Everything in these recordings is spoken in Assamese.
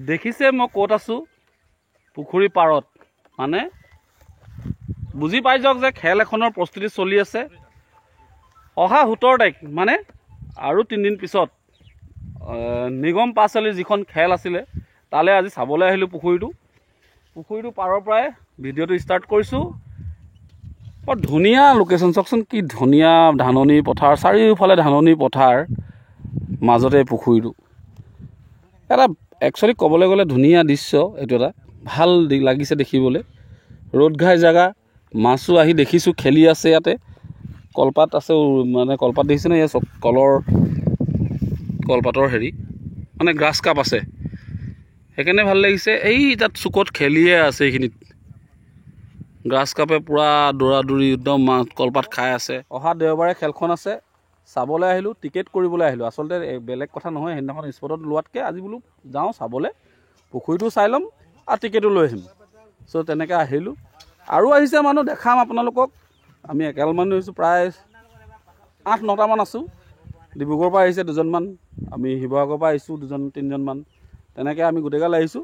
দেখিছে মই ক'ত আছোঁ, পুখুৰী পাৰত। মানে বুজি পাই যাওক যে খেল এখনৰ প্ৰস্তুতি চলি আছে। অহা 17 তাৰিখ মানে আৰু 3 দিন পিছত নিগম পাছালিৰ যিখন খেল আছিলে তালৈ আজি চাবলৈ আহিলোঁ পুখুৰীটো পাৰৰ পৰাই ভিডিঅ'টো ষ্টাৰ্ট কৰিছোঁ। বৰ ধুনীয়া লোকেশ্যন, চাওকচোন কি ধুনীয়া ধাননি পথাৰ, চাৰিওফালে ধাননি পথাৰ, মাজতে পুখুৰীটো। এটা একচুৱেলি ক'বলৈ গ'লে ধুনীয়া দৃশ্য, এইটো এটা ভাল লাগিছে দেখিবলৈ। ৰ'দ ঘাই জেগা, মাছো আহি দেখিছোঁ খেলি আছে ইয়াতে। কলপাত আছে, মানে কলপাত দেখিছেনে? ইয়াত কলপাতৰ হেৰি মানে গ্ৰাছ কাপ আছে, সেইকাৰণে ভাল লাগিছে। এই তাত চুকত খেলিয়ে আছে, এইখিনিত গ্ৰাছ কাপে পূৰা দৌৰা দৌৰি একদম কলপাত খাই আছে। অহা দেওবাৰে খেলখন আছে, চাবলৈ আহিলোঁ, টিকেট কৰিবলৈ আহিলোঁ। আচলতে বেলেগ কথা নহয়, সেইদিনাখন স্পটত লোৱাতকৈ আজি বোলো যাওঁ চাবলৈ, পুখুৰীটো চাই ল'ম আৰু টিকেটো লৈ আহিম। চ' তেনেকৈ আহিলোঁ। আৰু আহিছে মানুহ, দেখাম আপোনালোকক। আমি একেল মানুহ হৈছোঁ, প্ৰায় 8-9টামান আছোঁ। ডিব্ৰুগড়ৰ পৰা আহিছে 2জনমান, আমি শিৱসাগৰৰ পৰা আহিছোঁ 2-3জনমান, তেনেকৈ আমি গোটেইগাল আহিছোঁ।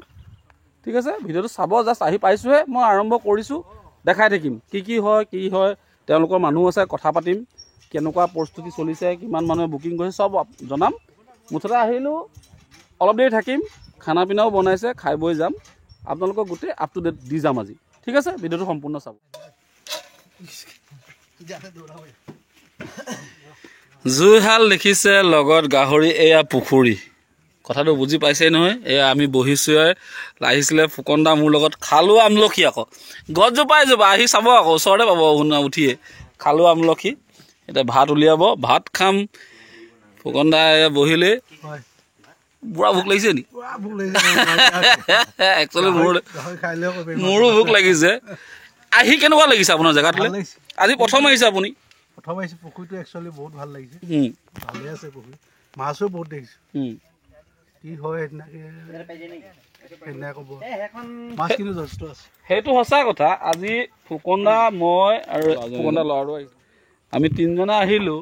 ঠিক আছে, ভিডিঅ'টো চাব। জাষ্ট আহি পাইছোঁহে, মই আৰম্ভ কৰিছোঁ, দেখাই থাকিম কি হয়। তেওঁলোকৰ মানুহ আছে, কথা পাতিম, কেনেকুৱা প্ৰস্তুতি চলিছে, কিমান মানুহে বুকিং কৰিছে, চব জনাম। মুঠতে আহিলোঁ, অলপ দেৰি থাকিম, খানা পিনাও বনাইছে, খাই বৈ যাম। আপোনালোকক গোটেই আপ টু ডেট দি যাম আজি। ঠিক আছে, ভিডিঅ'টো সম্পূৰ্ণ চাব। জুইশাল দেখিছে, লগত গাহৰি, এয়া পুখুৰী। কথাটো বুজি পাইছেই নহয়। এয়া আমি বহিছোঁৱে, আহিছিলে ফুকন দা মোৰ লগত। খালোঁ আমলখি, আকৌ গছজোপাই আহি চাব, আকৌ ওচৰতে পাব উঠিয়ে। খালোঁ আমলখি, এতিয়া ভাত উলিয়াব, ভাত খাম। ফুকন দা বহিলে, বুঢ়া ভোক লাগিছে নি? একচুৱেলি মোৰো ভোক লাগিছে। আহি কেনেকুৱা লাগিছে আপোনাৰ জেগাটোলৈ? আজি প্ৰথম আহিছে আপুনি? প্ৰথম আহিছে। পুখুৰীটো একচুৱেলি বহুত ভাল লাগিছে, ভালে আছে পুখুৰী, মাছো বহুত দেখিছোঁ। কি হয় সেইদিনা ক'ব, মাছ কিন্তু যথেষ্ট আছে, সেইটো সঁচা কথা। আজি ফুকন দা, মই আৰু ফুকন দা ল'ৰাটো আহিছোঁ, আমি 3জনে আহিলোঁ,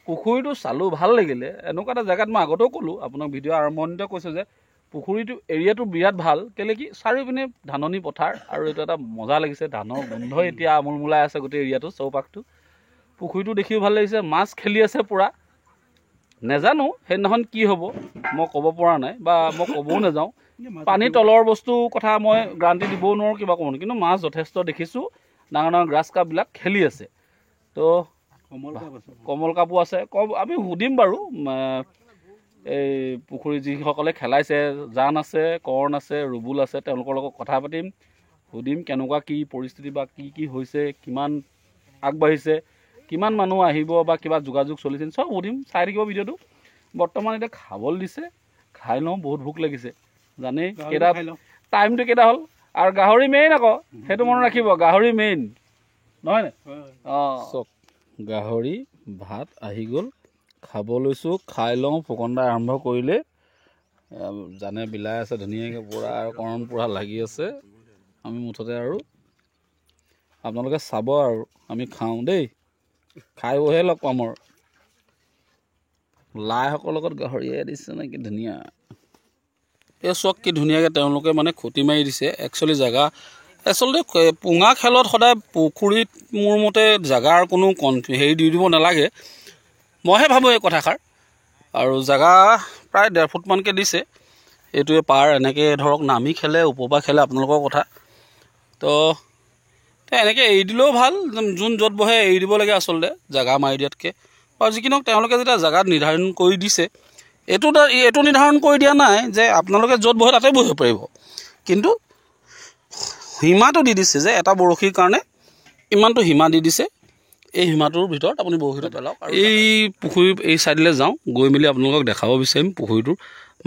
পুখুৰীটো চালোঁ, ভাল লাগিলে। এনেকুৱা এটা জেগাত মই আগতেও ক'লোঁ আপোনাক, ভিডিঅ' আৰম্ভণিতে কৈছোঁ যে পুখুৰীটো এৰিয়াটো বিৰাট ভাল। কেলৈ কি, চাৰিওপিনে ধাননি পথাৰ, আৰু এইটো এটা মজা লাগিছে। ধানৰ গোন্ধ এতিয়া আমোলমোলাই আছে গোটেই এৰিয়াটো, চৌপাশটো। পুখুৰীটো দেখিও ভাল লাগিছে, মাছ খেলি আছে পূৰা। নেজানো সেইদিনাখন কি হ'ব, মই ক'ব পৰা নাই, বা মই ক'বও নাযাওঁ। পানীৰ তলৰ বস্তুৰ কথা মই গ্ৰান্টি দিবও নোৱাৰোঁ, কিবা ক'ব নোৱাৰোঁ। কিন্তু মাছ যথেষ্ট দেখিছোঁ, ডাঙৰ ডাঙৰ গ্ৰাছ কাপবিলাক খেলি আছে। তো কমল কাপো আছে, আমি সুধিম বাৰু। এই পুখুৰী যিসকলে খেলাইছে, জান আছে, কৰ্ণ আছে, ৰুবুল আছে, তেওঁলোকৰ লগত কথা পাতিম, সুধিম কেনেকুৱা কি পৰিস্থিতি, বা কি হৈছে, কিমান আগবাঢ়িছে, কিমান মানুহ আহিব, বা কিবা যোগাযোগ চলিছে, চব সুধিম। চাই থাকিব ভিডিঅ'টো। বৰ্তমান এতিয়া খাবলৈ দিছে, খাই লওঁ, বহুত ভোক লাগিছে। জানেই কেইটা টাইমটো কেইটা হ'ল, আৰু গাহৰি মেইন আকৌ, সেইটো মনত ৰাখিব, গাহৰি মেইন নহয় নে? অঁ, গাহৰি ভাত আহি গ'ল, খাব লৈছোঁ, খাই লওঁ। ফুকন দা আৰম্ভ কৰিলে, জানে বিলাই আছে ধুনীয়াকৈ পূৰা, আৰু কৰ্ণ পূৰা লাগি আছে। আমি মুঠতে আৰু আপোনালোকে চাব, আৰু আমি খাওঁ দেই, খাই বৈহে লগ পাম। আৰু লাইশাকৰ লগত গাহৰিয়ে দিছে নে, কি ধুনীয়া। এই চক কি ধুনীয়াকৈ তেওঁলোকে মানে খুটি মাৰি দিছে। একচুৱেলি জেগা, আচলতে পোঙা খেলত সদায় পুখুৰীত মোৰ মতে জেগাৰ কোনো হেৰি দি দিব নালাগে, মইহে ভাবোঁ এই কথাষাৰ। আৰু জেগা প্ৰায় 1.5 ফুটমানকৈ দিছে। এইটোৱে পাৰ, এনেকৈ ধৰক নামি খেলে, ওপৰৰ পৰা খেলে, আপোনালোকৰ কথা। তো এনেকৈ এৰি দিলেও ভাল, যোন য'ত বহে এৰি দিব লাগে আচলতে, জেগা মাৰি দিয়াতকৈ। আৰু যি কি নহওক, তেওঁলোকে যেতিয়া জেগাত নিৰ্ধাৰণ কৰি দিছে, এইটো নিৰ্ধাৰণ কৰি দিয়া নাই যে আপোনালোকে য'ত বহে তাতে বহিব পাৰিব, কিন্তু সীমাটো দি দিছে যে এটা বৰশীৰ কাৰণে ইমানটো সীমা দি দিছে। এই সীমাটোৰ ভিতৰত আপুনি বৰশীটো পেলাওক। এই পুখুৰী এই ছাইডলৈ যাওঁ, গৈ মেলি আপোনালোকক দেখাব বিচাৰিম পুখুৰীটোৰ।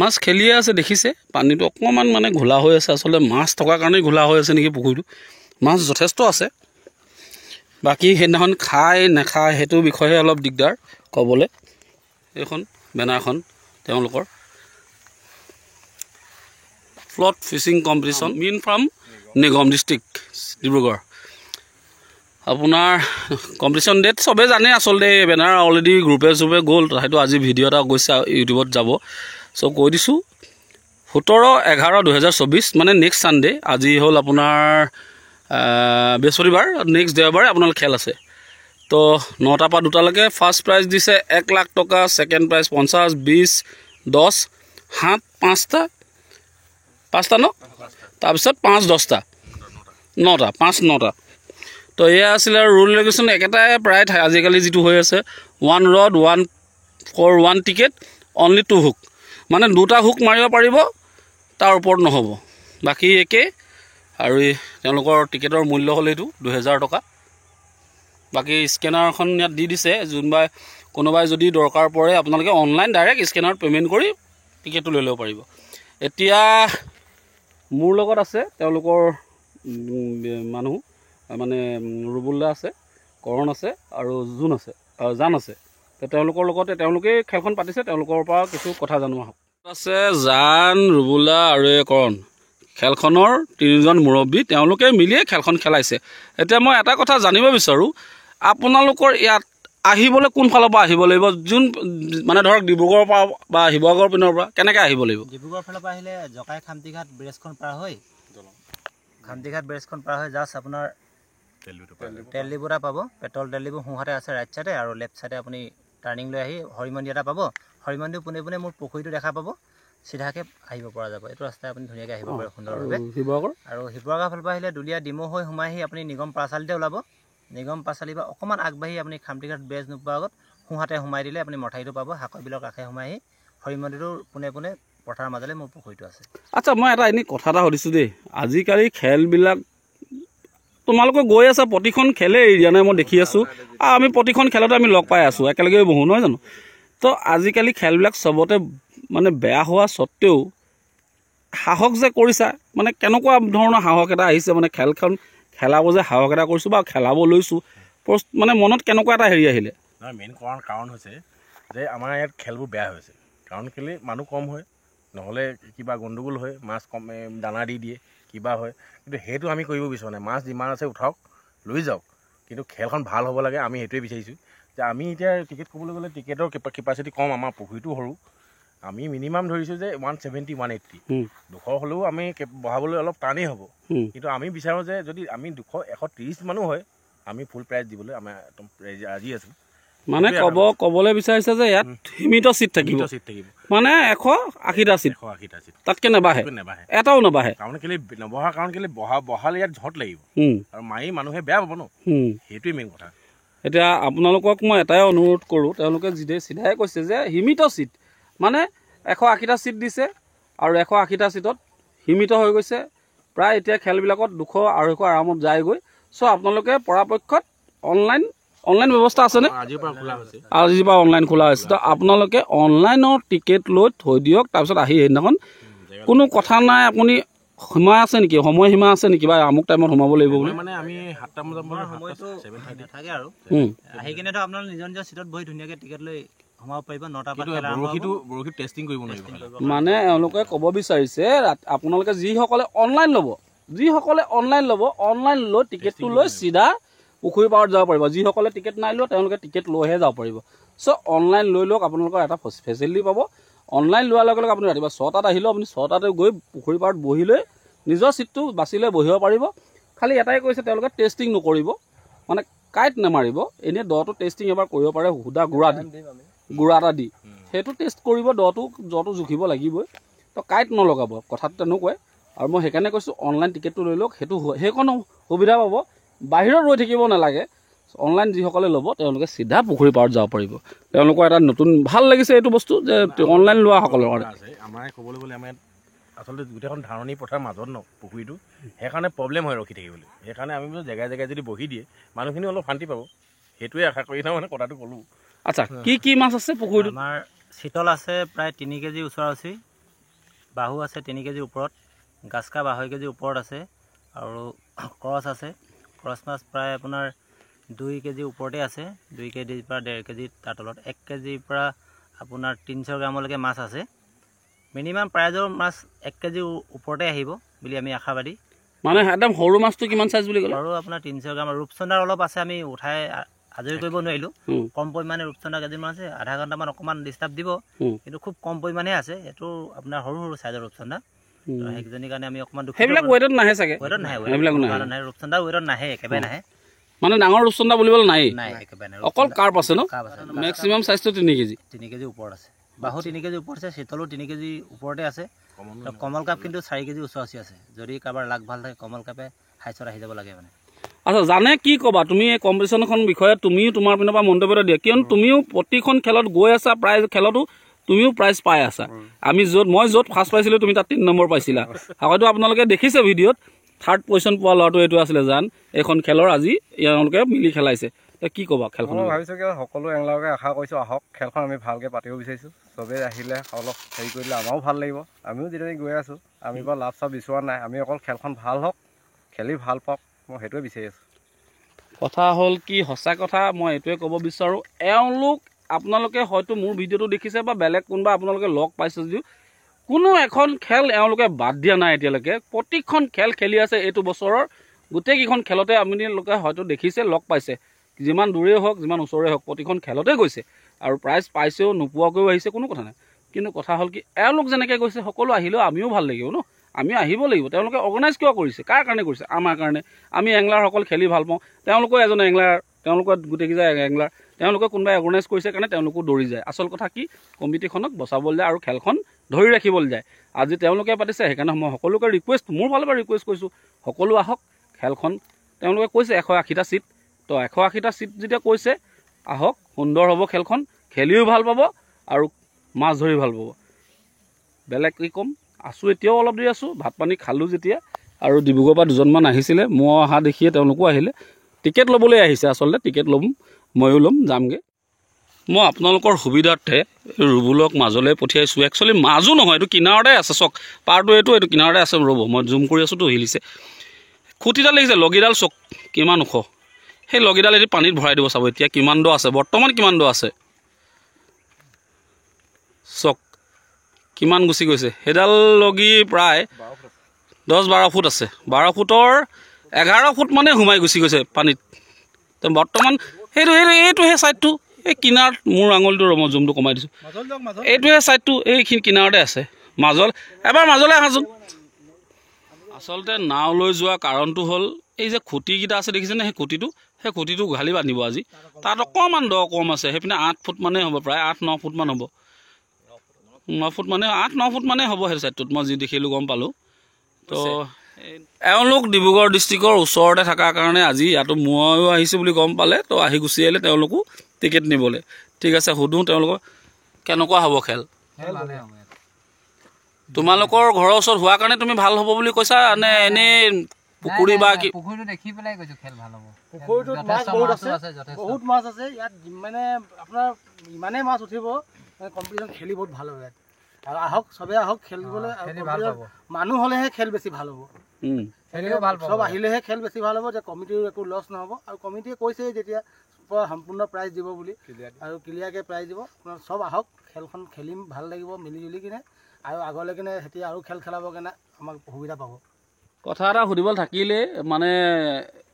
মাছ খেলিয়ে আছে, দেখিছে পানীটো অকণমান মানে ঘোলা হৈ আছে। আচলতে মাছ থকাৰ কাৰণেই ঘোলা হৈ আছে নেকি পুখুৰীটো, মাছ যথেষ্ট আছে। বাকী সেইদিনাখন খাই নাখায় সেইটো বিষয়ে অলপ দিগদাৰ ক'বলৈ। এইখন বেনাৰখন তেওঁলোকৰ ফ্লট ফিচিং কম্পিটিশ্যন, মীন ফাৰ্ম, নিগম ডিষ্ট্ৰিক্ট, ডিব্ৰুগড়। আপোনাৰ কম্পিটিশ্যন ডেট চবেই জানে আচলতে, বেনাৰ অলৰেডি গ্ৰুপে গ'ল, তথাপিতো আজি ভিডিঅ' এটা গৈছে, ইউটিউবত যাব। চ' কৈ দিছোঁ, 17/11/2024 মানে নেক্সট ছানডে আজি হ'ল আপোনাৰ বৃহস্পতিবাৰ নেক্সট দেওবাৰে আপোনালোক খেল আছে তো 9টাৰ পৰা 2টালৈকে ফাৰ্ষ্ট প্ৰাইজ দিছে 1 লাখ টকা ছেকেণ্ড প্ৰাইজ 50 20 10 7 5টা ন তাৰপিছত 5 10টা 9টা 5 9টা তো এয়া আছিলে আৰু ৰুল ৰেগুলেশ্যন একেটাই প্ৰায় আজিকালি যিটো হৈ আছে 1 rod 1 for 1 ticket only 2 hook মানে 2টা হুক মাৰিব পাৰিব তাৰ ওপৰত নহ'ব বাকী একে আৰু তেওঁলোকৰ টিকেটৰ মূল্য হ'ল এইটো 2000 টকা বাকী স্কেনাৰখন ইয়াত দি দিছে কোনোবাই যদি দৰকাৰ পৰে আপোনালোকে অনলাইন ডাইৰেক্ট স্কেনাৰত পে'মেণ্ট কৰি টিকেটটো লৈ ল'ব পাৰিব এতিয়া মোৰ লগত আছে তেওঁলোকৰ মানুহ মানে ৰুবুল্লা আছে কৰণ আছে আৰু জান আছে তেওঁলোকৰ লগতে তেওঁলোকেই খেলখন পাতিছে তেওঁলোকৰ পৰা কিছু কথা জানো আহক আছে জান ৰুবুল্লা আৰু কৰণ খেলখনৰ 3জন মুৰব্বী তেওঁলোকে মিলিয়ে খেলখন খেলাইছে এতিয়া মই এটা কথা জানিব বিচাৰোঁ আপোনালোকৰ ইয়াত আহিবলৈ কোনফালৰ পৰা আহিব লাগিব যোন মানে ধৰক ডিব্ৰুগড়ৰ পৰা বা শিৱসাগৰ পিনৰ পৰা কেনেকৈ আহিব লাগিব ডিব্ৰুগড়ৰ ফালৰ পৰা আহিলে জকাই খামটিঘাট ব্ৰিজখন পাৰ হৈ খামটিঘাট ব্ৰিজখন পাৰ হৈ জাষ্ট আপোনাৰ তেল ডিপু এটা পাব পেট্ৰল তেল ডিপু সোঁহাতে আছে ৰাইট চাইডে আৰু লেফ্ট চাইডে আপুনি টাৰ্ণিং লৈ আহি হৰিমন্দিৰ এটা পাব হৰিমন্দিৰ পোনে পোনে মোৰ পুখুৰীটো দেখা পাব চিধাকৈ আহিব পৰা যাব এইটো ৰাস্তাই আপুনি ধুনীয়াকৈ আহিব পাৰে সুন্দৰভাৱে আৰু শিৱসাগৰ ফালৰ পৰা আহিলে দুলীয়া ডিমৌ হৈ সোমাই আহি আপুনি নিগম পাছালিতে ওলাব নিগম পাছালি পৰা অকণমান আগবাঢ়ি আপুনি খামটিঘাট ব্ৰিজ নোপোৱাৰ আগত সোঁহাতে সোমাই দিলে আপুনি মঠাইটো পাব হাকৰবিলৰ কাষে সোমাই আহি হৰিমন্দিৰটোৰ পোনে পোনে পথাৰৰ মাজলৈ মোৰ পুখুৰীটো আছে আচ্ছা মই এটা এনেই কথা এটা সুধিছোঁ দেই আজিকালি খেলবিলাক তোমালোকে গৈ আছা প্ৰতিখন খেলে এৰি দিয়া নাই মই দেখি আছোঁ আৰু আমি প্ৰতিখন খেলতে আমি লগ পাই আছোঁ একেলগে বহোঁ নহয় জানো তো আজিকালি খেলবিলাক চবতে মানে বেয়া হোৱা স্বত্তেও সাহস যে কৰিছা মানে কেনেকুৱা ধৰণৰ সাহস এটা আহিছে মানে খেলখন খেলাব যে সাহস এটা কৰিছোঁ বা খেলাব লৈছোঁ মানে মনত কেনেকুৱা এটা হেৰি আহিলে মেইন কাৰণ হৈছে যে আমাৰ ইয়াত খেলবোৰ বেয়া হৈছে কাৰণ কেলৈ মানুহ কম হয় নহ'লে কিবা গণ্ডগোল হয় মাছ কম দানা দি দিয়ে কিবা হয় কিন্তু সেইটো আমি কৰিব বিচৰা নাই মাছ যিমান আছে উঠাওক লৈ যাওক কিন্তু খেলখন ভাল হ'ব লাগে আমি সেইটোৱে বিচাৰিছোঁ যে আমি এতিয়া টিকেট ক'বলৈ গ'লে টিকেটৰ কেপাচিটি কম আমাৰ পুখুৰীটো সৰু আমি মিনিমাম ধৰিছোঁ যে 170 180 200 হ'লেও আমি বহাবলৈ অলপ টানেই হ'ব কিন্তু আমি বিচাৰোঁ যে যদি আমি 130 মানুহ হয় আমি ফুল প্ৰাইজ দিবলৈ আমাৰ একদম ৰাজি আছোঁ মানে ক'বলৈ বিচাৰিছে যে ইয়াত সীমিত চিট থাকিব মানে 180টা চিট তাতকৈ নাবাঢ়ে এটাও নাবাঢ়ে কাৰণ কেলৈ নবহাৰ কাৰণ কেলৈ বহালে ইয়াত ঝট লাগিব আৰু মাৰি মানুহে বেয়া পাব ন সেইটোৱে মেইন কথা এতিয়া আপোনালোকক মই এটাই অনুৰোধ কৰোঁ তেওঁলোকে চিধাই কৈছে যে সীমিত চিট মানে 180টা চিট দিছে আৰু 180টা চিটত সীমিত হৈ গৈছে প্ৰায় এতিয়া খেলবিলাকত 200 250 আৰামত যায়গৈ চ' আপোনালোকে পৰাপক্ষত অনলাইন ব্যৱস্থা আছেনে আজিৰ পৰা অনলাইন খোলা হৈছে তো আপোনালোকে অনলাইনৰ টিকেট লৈ থৈ দিয়ক তাৰপিছত আহি সেইদিনাখন কোনো কথা নাই আপুনি সীমা আছে নেকি সময়সীমা আছে নেকি বা আমুক টাইমত সোমাব লাগিব বুলি মানে আমি 7টা বজাৰ পৰা সময়টো নাথাকে আৰু আহি কিনেতো আপোনালোকে নিজৰ নিজৰ চিটত বহি ধুনীয়াকৈ টিকেট লৈ সোমাব পাৰিব 9টাৰ পৰা বৰশীটো টেষ্টিং কৰিব নোৱাৰিব মানে এওঁলোকে ক'ব বিচাৰিছে আপোনালোকে যিসকলে অনলাইন ল'ব অনলাইন লৈ টিকেটটো লৈ চিধা পুখুৰী পাৰত যাব পাৰিব যিসকলে টিকেট নাই লোৱা তেওঁলোকে টিকেট লৈহে যাব পাৰিব চ' অনলাইন লৈ লওক আপোনালোকৰ এটা ফেচিলিটি পাব অনলাইন লোৱাৰ লগে লগে আপুনি ৰাতিপুৱা 6টাত আহিলেও আপুনি 6টাতে গৈ পুখুৰী পাৰত বহি লৈ নিজৰ চিটটো বাছি লৈ বহিব পাৰিব খালি এটাই কৈছে তেওঁলোকে টেষ্টিং নকৰিব মানে কাইট নামাৰিব এনেই দটো টেষ্টিং এবাৰ কৰিব পাৰে সুদা গুড়া এটা দি সেইটো টেষ্ট কৰিব দটো জুখিব লাগিবই তো কাইট নলগাব কথাটো তেনেকুৱাই আৰু মই সেইকাৰণে কৈছোঁ অনলাইন টিকেটটো লৈ লওক সেইখন সুবিধা পাব বাহিৰত ৰৈ থাকিব নালাগে অনলাইন যিসকলে ল'ব তেওঁলোকে চিধা পুখুৰী পাৰত যাব পাৰিব তেওঁলোকৰ এটা নতুন ভাল লাগিছে এইটো বস্তু যে অনলাইন লোৱাসকলৰ কাৰণে আমাৰ ক'বলৈ গ'লে আমাৰ আচলতে গোটেইখন ধাৰণি পথাৰ মাজত ন পুখুৰীটো সেইকাৰণে প্ৰব্লেম হয় ৰখি থাকিবলৈ সেইকাৰণে আমি জেগাই যদি বহি দিয়ে মানুহখিনি অলপ শান্তি পাব সেইটোৱে আশা কৰি মানে কথাটো ক'লোঁ আচ্ছা কি মাছ আছে পুখুৰীটোত আমাৰ চিতল আছে প্ৰায় 3 কেজি ওচৰা-ওচৰি বাহু আছে 3 কেজি ওপৰত গাছকা 2.5 কেজি ওপৰত আছে আৰু ক্ৰছ আছে ক্ৰছ মাছ প্ৰায় আপোনাৰ 2 কেজি ওপৰতে আছে 2 কেজিৰ পৰা 1.5 কেজি তাৰ তলত 1 কেজিৰ পৰা আপোনাৰ 300 গ্ৰামলৈকে মাছ আছে মিনিমাম প্ৰাইজৰ মাছ 1 কেজি ওপৰতে আহিব বুলি আমি আশাবাদী মানে একদম সৰু মাছটো কিমান সাইজ বুলি ক'লে আৰু আপোনাৰ 300 গ্ৰাম ৰূপচন্দাৰ অলপ আছে আমি উঠাই আজৰি কৰিব নোৱাৰিলোঁ। কম পৰিমাণে ৰূপচন্দা কেইদিনমান আছে, আধা ঘণ্টামান অকণমান ডিষ্টাৰ্ব দিব, কিন্তু খুব কম পৰিমাণে আছে। এইটো আপোনাৰ সৰু সৰু চাইজৰ ৰূপচন্দা, সেইকেইজনীৰ কাৰণে আমি অকণমান দুখ। সেইবিলাক ৱেটত নাহে চাগে? ৱেটত নাহে, সেইবিলাক নাহে। ৰূপচন্দা ৱেটত নাহে, একেবাৰে নাহে। মানে ডাঙৰ ৰূপচন্দা বুলিবলৈ নাই, নাই একেবাৰে নাই। অকল কাৰ্প আছে ন? কাৰ্প আছে। মেক্সিমাম চাইজটো 3 কেজি। 3 কেজি ওপৰত আছে, বাহু 3 কেজি ওপৰত আছে, চিতলো 3 কেজি ওপৰতে আছে। কমল কাপ কিন্তু 4 কেজি ওচৰ আছে। যদি কাৰোবাৰ লাগ ভাল থাকে কমল কাপে হাইচত আহি যাব লাগে মানে। আচ্ছা, জানে কি ক'বা তুমি এই কম্পিটিশ্যনখন বিষয়ে? তুমিও তোমাৰ পিনৰ পৰা মন্তব্য এটা দিয়া, কিয়নো তুমিও প্ৰতিখন খেলত গৈ আছা, প্ৰাইজ খেলতো তুমিও প্ৰাইজ পাই আছা। মই য'ত ফাৰ্ষ্ট পাইছিলোঁ তুমি তাত 3 নম্বৰ পাইছিলা। হয়তো আপোনালোকে দেখিছে ভিডিঅ'ত, 3rd পজিশ্যন পোৱা ল'ৰাটো এইটো আছিলে জান। এইখন খেলৰ আজি এওঁলোকে মিলি খেলাইছে। কি ক'বা খেলখন? মই ভাবিছোঁ কি সকলো এংলাৰকে আশা কৰিছোঁ আহক, খেলখন আমি ভালকৈ পাতিব বিচাৰিছোঁ। চবেই আহিলে অলপ হেৰি কৰিলে আমাৰো ভাল লাগিব। আমিও যেতিয়া গৈ আছোঁ, আমি বাৰু লাভ চাভ বিচৰা নাই, আমি অকল খেলখন ভাল হওক, খেলি ভাল পাওক, মই সেইটোৱে বিচাৰি আছোঁ। কথা হ'ল কি, সঁচা কথা মই এইটোৱে ক'ব বিচাৰোঁ, এওঁলোক আপোনালোকে হয়তো মোৰ ভিডিঅ'টো দেখিছে বা বেলেগ কোনোবা আপোনালোকে লগ পাইছে যদিও কোনো এখন খেল এওঁলোকে বাদ দিয়া নাই এতিয়ালৈকে। প্ৰতিখন খেল খেলি আছে এইটো বছৰৰ। গোটেইকেইখন খেলতে আপোনালোকে হয়তো দেখিছে, লগ পাইছে। যিমান দূৰেই হওক, যিমান ওচৰে হওক, প্ৰতিখন খেলতে গৈছে আৰু প্ৰাইজ পাইছেও, নোপোৱাকৈও আহিছে, কোনো কথা নাই। কিন্তু কথা হ'ল কি, এওঁলোক যেনেকৈ গৈছে সকলো আহিলেও আমিও ভাল লাগিব ন? আমি আহিব লাগিব। তেওঁলোকে অৰ্গেনাইজ কিয় কৰিছে? কাৰ কাৰণে কৰিছে? আমাৰ কাৰণে। আমি এংলাৰসকল খেলি ভাল পাওঁ, তেওঁলোকেও এজন এংলাৰ, তেওঁলোকৰ গোটেইকেইটা এংলাৰ, তেওঁলোকে কোনোবাই অৰ্গেনাইজ কৰিছে কাৰণে তেওঁলোকো দৌৰি যায়। আচল কথা কি, কমিটিখনক বচাবলৈ যায় আৰু খেলখন ধৰি ৰাখিবলৈ যায়। আজি তেওঁলোকে পাতিছে, সেইকাৰণে মই সকলোকে ৰিকুৱেষ্ট, মোৰ ফালৰ পৰা ৰিকুৱেষ্ট কৰিছোঁ, সকলো আহক খেলখন। তেওঁলোকে কৈছে 180টা ছিট, তো 180টা ছিট যেতিয়া কৈছে আহক, সুন্দৰ হ'ব খেলখন, খেলিও ভাল পাব আৰু মাছ ধৰি ভাল পাব। বেলেগ কি ক'ম, আছোঁ এতিয়াও অলপ দেৰি আছোঁ, ভাত পানী খালোঁ যেতিয়া। আৰু ডিব্ৰুগড়ৰ পৰা 2জনমান আহিছিলে, মই অহা দেখিয়ে তেওঁলোকো আহিলে। টিকেট ল'বলৈ আহিছে আচলতে, টিকেট ল'ম, ময়ো ল'ম, যামগৈ। মই আপোনালোকৰ সুবিধাৰ্থে ৰুবুলক মাজলৈ পঠিয়াইছোঁ। একচুৱেলি মাজো নহয়, এইটো কিনাৰতে আছে, চক পাৰটো এইটো কিনাৰতে আছে। ৰ'ব মই জুম কৰি আছোঁতো, হিলিছে। খুঁটিডাল দেখিছে, লগিডাল চক কিমান ওখ, সেই লগিডাল এটি পানীত ভৰাই দিব। চাব এতিয়া কিমান দ আছে, বৰ্তমান কিমান দ আছে, চক কিমান গুচি গৈছে। সেইডাল লগি প্ৰায় 10-12 ফুট আছে, 12 ফুটৰ 11 ফুট মানে সোমাই গুচি গৈছে পানীত। বৰ্তমান এইটোহে ছাইডটো, এই কিনাৰত মোৰ আঙুলিটো মই জুমটো কমাই দিছোঁ, এইটোহে ছাইডটো, এইখিনি কিনাৰতে আছে। এবাৰ মাজলৈ আহাচোন। আচলতে নাও লৈ যোৱা কাৰণটো হ'ল এই যে খুঁটিকেইটা আছে দেখিছেনে, সেই খুঁটিটো ঘালি বান্ধিব আজি। তাত অকণমান দ কম আছে, সেইপিনে 8 ফুট মানে হ'ব, প্ৰায় 8-9 ফুটমান হ'ব, 9 ফুট মানে 8-9 ফুট মানে হ'ব সেইটো ছাইডটোত, মই যি দেখিলোঁ গম পালোঁ। তো এওঁলোক ডিব্ৰুগড় ডিষ্ট্ৰিক্টৰ ওচৰতে থকাৰ কাৰণে আজি ইয়াতো ময়ো আহিছোঁ বুলি গম পালে, তো আহি গুচি আহিলে তেওঁলোকো টিকেট নিবলৈ। ঠিক আছে, সুধোঁ তেওঁলোকক কেনেকুৱা হ'ব খেল? তোমালোকৰ ঘৰৰ ওচৰত হোৱাৰ কাৰণে তুমি ভাল হ'ব বুলি কৈছা নে এনেই পুখুৰী বা কি? পুখুৰীটো দেখি পেলাই কৈছোঁ খেল ভাল হ'ব। পুখুৰীটোত মাছ বহুত আছে, বহুত মাছ আছে ইয়াত, মানে আপোনাৰ ইমানেই মাছ উঠিব, কম্পিটিশ্যন খেলি বহুত ভাল হ'ব ইয়াত। আৰু আহক, চবেই আহক খেলিবলৈ। মানুহ হ'লেহে খেল বেছি ভাল হ'ব, চব আহিলেহে খেল বেছি ভাল হ'ব, যে কমিটিৰ একো লছ নহ'ব। আৰু কমিটিয়ে কৈছে যেতিয়া সম্পূৰ্ণ প্ৰাইজ দিব বুলি, আৰু ক্লিয়াৰকৈ প্ৰাইজ দিব। চব আহক, খেলখন খেলিম, ভাল লাগিব মিলি জুলি কিনে, আৰু আগলৈ কিনে সিহঁতি আৰু খেল খেলাব কাৰণে আমাক সুবিধা পাব। কথা এটা সুধিবলৈ থাকিলে মানে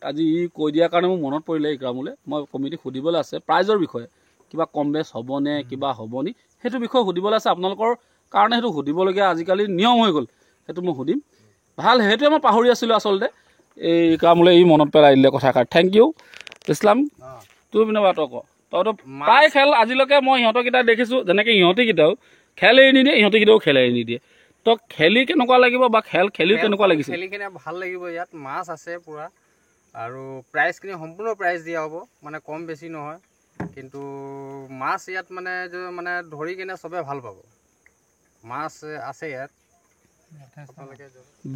আজি ই কৈ দিয়াৰ কাৰণে মোৰ মনত পৰিলে ইকৰামলৈ, মই কমিটিক সুধিবলৈ আছে প্ৰাইজৰ বিষয়ে, কিবা কম বেছ হ'বনে, কিবা হ'বনি, সেইটো বিষয়ে সুধিবলৈ আছে আপোনালোকৰ কাৰণে। সেইটো সুধিবলগীয়া আজিকালি নিয়ম হৈ গ'ল, সেইটো মই সুধিম। ভাল, সেইটোৱে মই পাহৰি আছিলোঁ আচলতে। এই ইকৰামলৈ ই মনত পেলাই দিলে কথাষাৰ। Thank you Islam. তোৰ পিনে বাৰু তই ক, তইতো প্ৰায় খেল আজিলৈকে মই ইহঁতকেইটা দেখিছোঁ, যেনেকৈ ইহঁতিকেইটাও খেল এৰি নিদিয়ে, ইহঁতিকেইটাও খেল এৰি নিদিয়ে। তো খেলি কেনেকুৱা লাগিব বা খেল খেলিও কেনেকুৱা লাগিছে? খেলিখিনি ভাল লাগিব, ইয়াত মাছ আছে পূৰা, আৰু প্ৰাইজখিনি সম্পূৰ্ণ প্ৰাইজ দিয়া হ'ব, মানে কম বেছি নহয়। কিন্তু মাছ ইয়াত মানে ধৰি কিনে চবে ভাল পাব, মাছ আছে ইয়াত।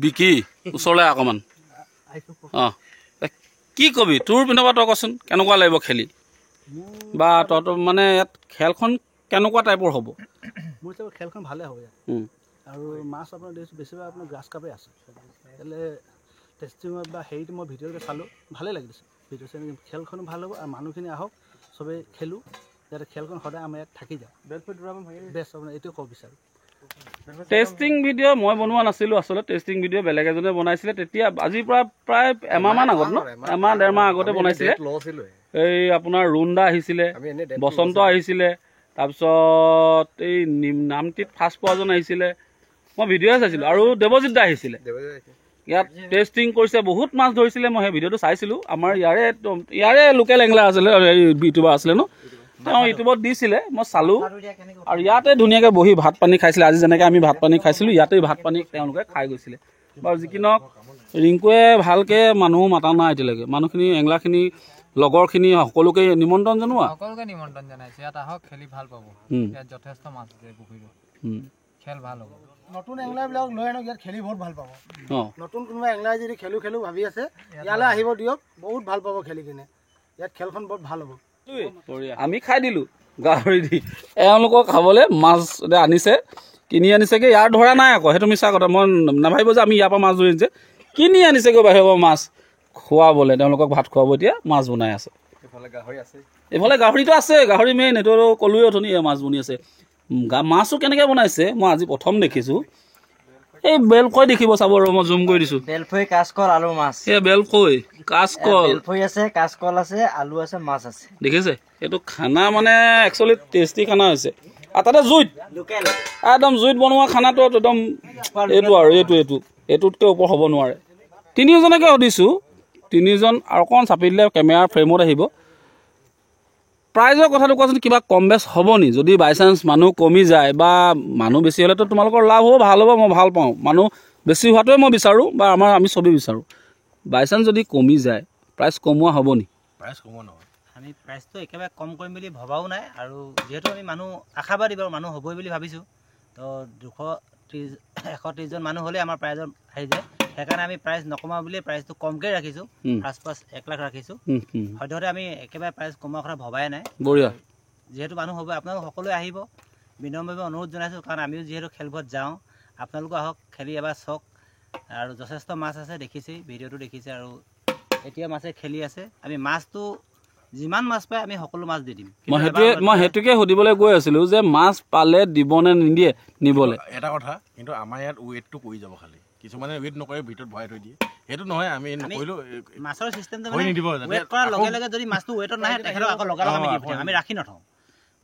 বিকি ওচৰলৈ অকণমান, অঁ কি কবি তোৰ পিনৰ পৰা তই কচোন, কেনেকুৱা লাগিব খেলি, বা তই মানে ইয়াত খেলখন কেনেকুৱা টাইপৰ হ'ব? মোৰ হিচাপত খেলখন ভালে হ'ব ইয়াত, আৰু মাছ আপোনাৰ দেখিছোঁ বেছিভাগ আপোনাৰ গ্ৰাছ কাপেই আছে। তেতিয়াহ'লে টেষ্টিঙত বা হেৰিটো মই ভিডিঅ'তে চালোঁ, ভালেই লাগিছে ভিডিঅ' চাই। খেলখনো ভাল হ'ব, আৰু মানুহখিনি আহক, চবেই খেলোঁ, যাতে খেলখন সদায় আমাৰ ইয়াত থাকি যায়। বেষ্ট আপোনাৰ এইটোৱে ক'ব বিচাৰোঁ। টেষ্টিং ভিডিঅ' মই বনোৱা নাছিলোঁ আচলতে, টেষ্টিং ভিডিঅ' বেলেগ এজনে বনাইছিলে। তেতিয়া আজিৰ পৰা প্ৰায় এমাহমান আগত ন, 1-1.5 মাহ আগতে বনাইছিলে। এই আপোনাৰ ৰুণ্ডা আহিছিলে, বসন্ত আহিছিলে, তাৰপিছত এই নামটিত ফাৰ্ষ্ট পোৱাজন আহিছিলে, মই ভিডিঅ'হে চাইছিলোঁ, আৰু দেৱজিৎ দা আহিছিলে। ইয়াত টেষ্টিং কৰিছে, বহুত মাছ ধৰিছিলে। মই সেই ভিডিঅ'টো চাইছিলোঁ। আমাৰ ইয়াৰে লোকেল এংলাৰ আছিলে, ইউটিউবাৰ আছিলে ন, তেওঁ ইউটিউবত দিছিলে, মই চালোঁ। আৰু ইয়াতে ধুনীয়াকৈ বহি ভাত পানী খাইছিলে। আজি যেনেকৈ আমি ভাত পানী খাইছিলোঁ, ইয়াতেই ভাত পানী তেওঁলোকে খাই গৈছিলে। বাৰু যি কি নহওক, ৰিংকুৱে ভালকৈ মানুহ মাতা নাই এতিয়ালৈকে। মানুহখিনি এংলাৰখিনি লগৰখিনি সকলোকে নিমন্ত্ৰণ জনোৱা। সকলোকে নিমন্ত্ৰণ জনাইছে, ইয়াত আহক, খেলি ভাল পাব। ইয়াত যথেষ্ট মাছ আছে পুখুৰীত, খেল ভাল হ'ব। নতুন এংলাৰবিলাকক লৈ আনক, ইয়াত খেলি বহুত ভাল পাব। নতুন কোনোবা এংলাৰ যদি খেলো ভাবি আছে, ইয়ালৈ আহিব দিয়ক, বহুত ভাল পাব খেলি কিনে। ইয়াত খেলখন বহুত ভাল হ'ব। আমি খাই দিলোঁ গাহৰি দি। এওঁলোকক খাবলৈ মাছ আনিছে, কিনি আনিছেগৈ। ইয়াৰ ধৰা নাই আকৌ, সেইটো মিছা কথা। মই নাভাবিব যে আমি ইয়াৰ পৰা মাছ ধৰি আনিছে, কিনি আনিছেগৈ বাহিৰৰ পৰা মাছ খুৱাবলৈ। তেওঁলোকক ভাত খুৱাব, এতিয়া মাছ বনাই আছে। এইফালে গাহৰিটো আছে, গাহৰি মেইন, সেইটো ক'লোৱে অথনি মাছ বনি আছে। মাছো কেনেকৈ বনাইছে মই আজি প্ৰথম দেখিছোঁ। এই বেলফৈ দেখিব, চাব ৰ, মই জুম কৰি দিছোঁ। বেলফৈ, কাচকল, আলু, মাছ। এই বেলফৈ, কাচকল, বেলফৈ আছে, কাচকল আছে, আলু আছে, মাছ আছে। দেখিছে, এইটো খানা মানে একচুৱেলি টেষ্টি খানা হৈছে। আৰু তাতে জুইত, একদম জুইত বনোৱা খানাটো একদম এইটো আৰু এইটোতকৈ ওপৰ হ'ব নোৱাৰে। তিনিজনকে সুধিছোঁ, তিনিজন আৰু অকণ চাপি দিলে কেমেৰাৰ ফ্ৰেমত আহিব। প্ৰাইজৰ কথাটো কোৱাচোন, কিবা কম বেছ হ'ব নি? যদি বাই চান্স মানুহ কমি যায় বা মানুহ বেছি হ'লেতো তোমালোকৰ লাভ হ'ব, ভাল হ'ব, মই ভাল পাওঁ। মানুহ বেছি হোৱাটোৱে মই বিচাৰোঁ, বা আমি চবেই বিচাৰোঁ। বাই চান্স যদি কমি যায়, প্ৰাইচ কমোৱা হ'ব নি? প্ৰাইচ কমোৱা নহয়। আমি প্ৰাইচটো একেবাৰে কম কৰিম বুলি ভবাও নাই, আৰু যিহেতু আমি মানুহ আশাবাদী বাৰু, মানুহ হ'বই বুলি ভাবিছোঁ। তো 130জন মানুহ হ'লে আমাৰ প্ৰাইজৰ আহি যায়। সেইকাৰণে আমি প্ৰাইচ নকমাওঁ বুলি প্ৰাইচটো কমকৈ ৰাখিছোঁ। ফাৰ্ষ্ট 1 লাখ ৰাখিছোঁ। সদ্যহতে আমি একেবাৰে প্ৰাইচ কমোৱাৰ কথা ভবাই নাই। বঢ়িয়া। যিহেতু মানুহ হ'ব, আপোনালোক সকলোৱে আহিব, বিনম্ৰভাৱে অনুৰোধ জনাইছোঁ। কাৰণ আমিও যিহেতু খেলবোৰত যাওঁ, আপোনালোকো আহক, খেলি এবাৰ চাওক। আৰু যথেষ্ট মাছ আছে, দেখিছেই, ভিডিঅ'টো দেখিছে। আৰু এতিয়া মাছে খেলি আছে। আমি মাছটো যিমান মাছ পায় আমি সকলো মাছ দি দিম। মই সেইটোকে সুধিবলৈ গৈ আছিলোঁ যে মাছ পালে দিবনে নিদিয়ে নিবলৈ। এটা কথা, কিন্তু আমাৰ ইয়াত ৱেইটটো কৰি যাব খালি। কিছুমানে ৱেইট নকৰে, ভিতৰত ভৰাই থৈ দিয়ে। সেইটো নহয়, আমি নকৰিলোঁ। মাছৰ চিষ্টেমটো নিদিব, ৱেইট কৰাৰ লগে লগে যদি মাছটো ৱেইটত নাহে, তেখেতক আকৌ লগালগ আমি দি পঠিয়াম। আমি ৰাখি নথওঁ।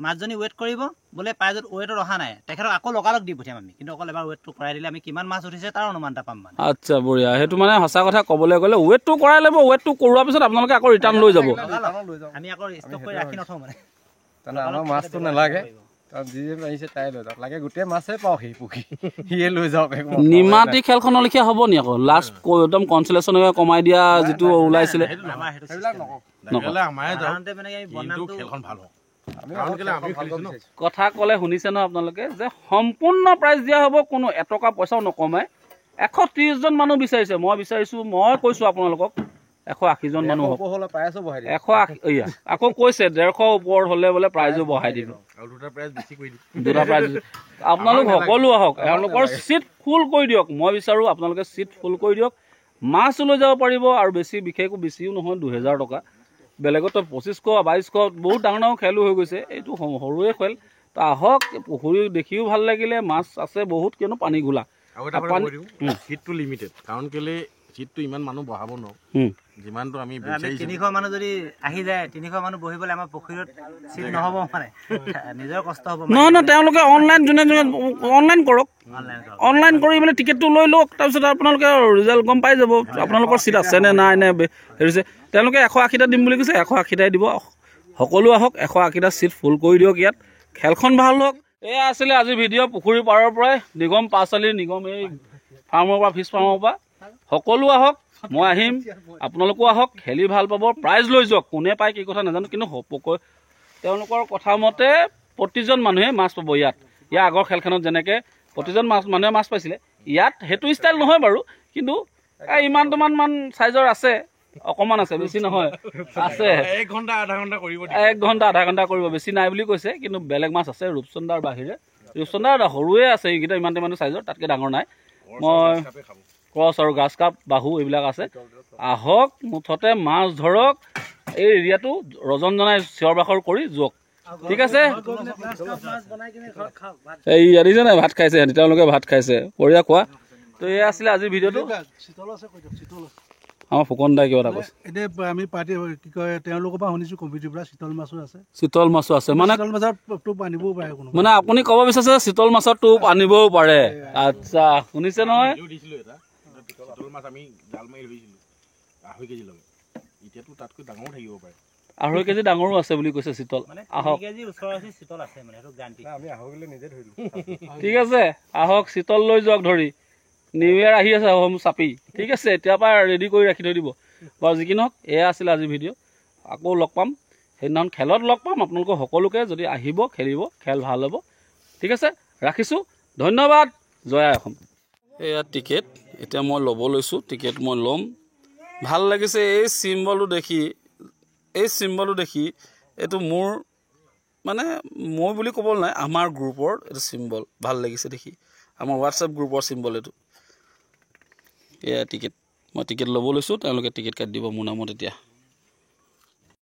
মাছজনী ৱেইট কৰিব, বোলে প্ৰাইজত ৱেইটত অহা নাই, তেখেতক আকৌ লগালগ দি পঠিয়াম আমি। কিন্তু অকল এবাৰ ৱেইটটো কৰাই দিলে আমি কিমান মাছ উঠিছে তাৰ অনুমান এটা পাম মানে। আচ্ছা, বঢ়িয়া। সেইটো মানে সঁচা কথা ক'বলৈ গ'লে ৱেইটটো কৰাই ল'ব, ৱেইটটো কৰোৱাৰ পিছত আপোনালোকে আকৌ ৰিটাৰ্ণ লৈ যাব। আমি আকৌ ষ্টক কৰি ৰাখি নথওঁ মানে। আমাৰ মাছটো নালাগে, যি আহিছে তাই লৈ যাওক, লাগে গোটেই মাছেই পাওঁ, সি পুখুৰী সিয়ে লৈ যাওক। নিমাতী খেলখনৰ লেখীয়া হ'ব নি আকৌ? লাষ্ট একদম কনচলেশ্যনকে কমাই দিয়া যিটো ওলাইছিলে, কথা ক'লে শুনিছে ন আপোনালোকে, যে সম্পূৰ্ণ প্ৰাইজ দিয়া হ'ব, কোনো এটকা পইচাও নকমায়। 130জন মানুহ বিচাৰিছে, মই বিচাৰিছোঁ, মই কৈছোঁ আপোনালোকক 180জন মানুহ হ'ব। 180, আকৌ কৈছে 150 ওপৰত হ'লে বোলে প্ৰাইজো বঢ়াই দিব। দুটা প্ৰাইজ আপোনালোক সকলো আহক, এওঁলোকৰ চিট ফুল কৰি দিয়ক। মই বিচাৰোঁ আপোনালোকে চিট ফুল কৰি দিয়ক, মাছো লৈ যাব পাৰিব। আৰু বিশেষকৈ বেছিও নহয়, 2000 টকা। বেলেগতো 2500, 2200, বহুত ডাঙৰ ডাঙৰ খেলো হৈ গৈছে। এইটো সৰুৱে খেল। তো আহক, পুখুৰী দেখিও ভাল লাগিলে, মাছ আছে বহুত, কিয়নো পানী ঘোলা। চিটটো লিমিটেড, কাৰণ কেলে চিটটো ইমান মানুহ বহাব নোৱাৰোঁ। যিমানটো আমি 300 মানুহ যদি আহি যায়, 300 মানুহ বহিবলৈ আমাৰ পুখুৰীত চিট নহ'ব মানে, নিজৰ কষ্ট হ'ব। নহয়, তেওঁলোকে অনলাইন অনলাইন কৰক, অনলাইন কৰি মানে টিকেটটো লৈ লওক। তাৰপিছত আপোনালোকে ৰিজাল্ট গম পাই যাব, আপোনালোকৰ চিট আছে নে নাই, নে হেৰিছে। তেওঁলোকে 180টা দিম বুলি কৈছে, 180টাই দিব। সকলো আহক, 180টা চিট ফুল কৰি দিয়ক। ইয়াত খেলখন ভাল হওক। এয়া আছিলে আজি ভিডিঅ', পুখুৰী পাৰৰ পৰাই, নিগম পাচালি, নিগম এই ফাৰ্মৰ পৰা, ফিছ ফাৰ্মৰ পৰা। সকলো আহক, মই আহিম, আপোনালোকো আহক, খেলি ভাল পাব, প্ৰাইজ লৈ যাওক। কোনে পায় কি কথা নাজানো, কিন্তু তেওঁলোকৰ কথা মতে প্ৰতিজন মানুহে মাছ পাব ইয়াত। ইয়াৰ আগৰ খেলখনত যেনেকৈ প্ৰতিজন মানুহে মাছ পাইছিলে, ইয়াত সেইটো ষ্টাইল নহয় বাৰু, কিন্তু ইমানটোমান চাইজৰ আছে, অকণমান আছে, বেছি নহয়, আছে। 1 ঘণ্টা আধা ঘণ্টা কৰিব, 1 ঘণ্টা আধা ঘণ্টা কৰিব, বেছি নাই বুলি কৈছে। কিন্তু বেলেগ মাছ আছে, ৰূপচন্দাৰ বাহিৰে। ৰূপচন্দাৰ সৰুৱে আছে, এইকেইটা ইমান চাইজৰ, তাতকৈ ডাঙৰ নাই। মই ক্ৰছ আৰু গ্ৰাছ কাপ, বাহু এইবিলাক আছে। আহক, মুঠতে মাছ ধৰক, এই এৰিয়াটো ৰজন জনাই চিঞৰ বাখৰ কৰি যাওক। ঠিক আছে, এই দেখিছে নাই, ভাত খাইছে সিহঁতি, তেওঁলোকে ভাত খাইছে, বঢ়িয়া খোৱা। তো এয়া আছিলে আজিৰ ভিডিঅ'টো। আমাৰ ফুকন দাই কিবা এটা কৈছে। এতিয়া আমি পাৰ্টি কি কয় তেওঁলোকৰ পৰা শুনিছোঁ কমিটিৰ পৰা চিতল মাছো আছে। চিতল মাছো আছে মানে চিতল মাছৰ টোপ আনিবও পাৰে কোনো। মানে আপুনি ক'ব বিচাৰিছে চিতল মাছৰ টোপ আনিবও পাৰে। আচ্ছা শুনিছে নহয়। দিছিলোঁ এটা চিতল মাছ আমি জাল মাৰি ধৰিছিলোঁ 2.5 কেজি লগে, এতিয়াতো তাতকৈ ডাঙৰো থাকিব পাৰে। 2.5 কেজি ডাঙৰো আছে বুলি কৈছে চিতল। আহক চিতল আছে মানে সেইটো গান্তি। আমি 2.5 কিলো নিজে ধৰিলোঁ। ঠিক আছে আহক চিতল লৈ যাওক ধৰি। নিউ ইয়েৰ আহি আছে হোম চাপি। ঠিক আছে এতিয়াৰ পৰা ৰেডি কৰি ৰাখি থৈ দিব বাৰু। যি কি নহওক এয়া আছিলে আজিৰ ভিডিঅ'। আকৌ লগ পাম সেইদিনাখন খেলত লগ পাম আপোনালোকক সকলোকে। যদি আহিব খেলিব খেল ভাল হ'ব। ঠিক আছে ৰাখিছোঁ ধন্যবাদ। জয় আই অসম। এয়া টিকেট এতিয়া মই ল'ব লৈছোঁ। টিকেট মই ল'ম। ভাল লাগিছে এই চিম্বলটো দেখি এইটো মোৰ মানে মই বুলি ক'বলৈ নাই, আমাৰ গ্ৰুপৰ এইটো চিম্বল ভাল লাগিছে দেখি। আমাৰ হোৱাটছএপ গ্ৰুপৰ চিম্বল এইটো। এয়া টিকেট মই টিকেট ল'ব লৈছোঁ। তেওঁলোকে টিকেট কাটি দিব মোৰ নামত এতিয়া।